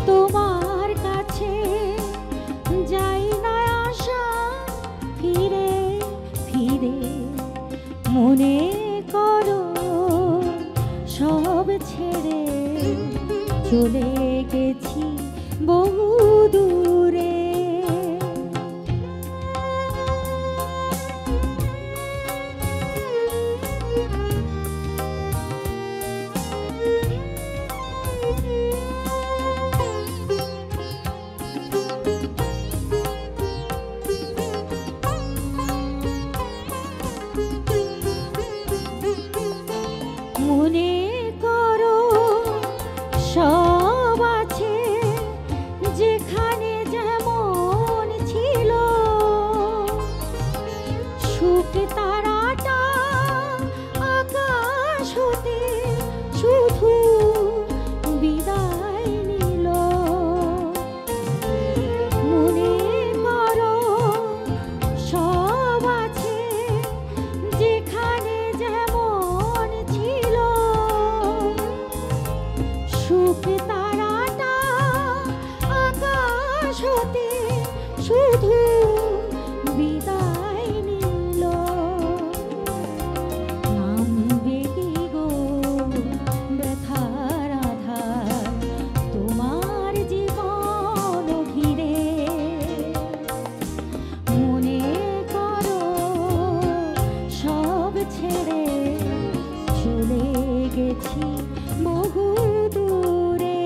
তোমার কাছে যাই না আশা ফিরে ফিরে, মনে করো সব ছেড়ে চলে গেছি বহু দূরে। মনে করো সব আছে যেখানে যেমন ছিল, সুখ তারাটা আকাশ হতে শুধু বিদায় নিল। মনে করো সব আছে যেখানে যেমন ছিল, সুখ তারাটা আকাশ হতে শুধু বিদায় নিল। নামবে কি গো ব্যথার আধার তোমার জীবন ঘিরে, মনে করো সব ছেড়ে চলে গেছি বহু দূরে।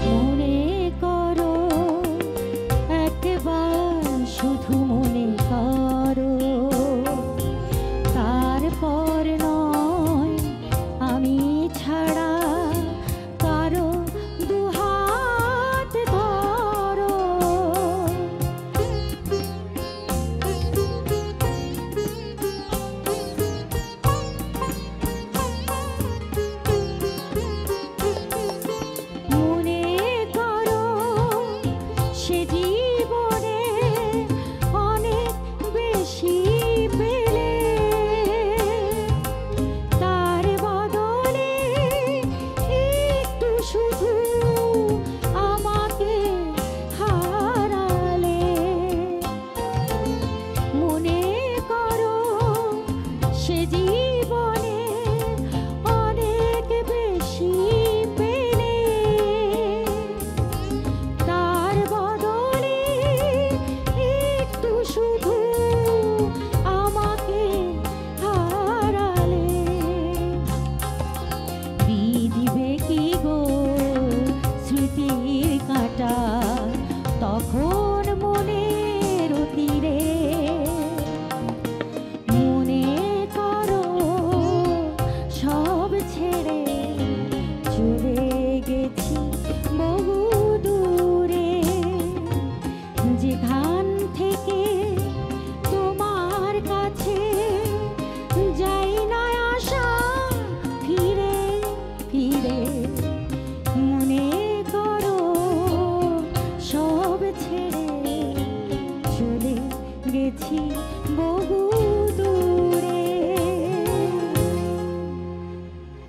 মনে করো একবার শুধু মনে করো, তারপর নয় আমি ছাড়া কারো দুহাত ধরো। মনে করো সে জীবনে অনেক বেশি পেলে, তার বদলে একটু শুধু আমাকে হারালে। মনে করো সে জীবনে অনেক বেশি পেলে, তার বদলে একটু শুধু আমাকে হারালে। বিধিবে কি গো স্মৃতির কাঁটা তখন মনের তীরে, মনে করো সব ছেড়ে চলে গেছি বহু দূরে, যেখান থেকে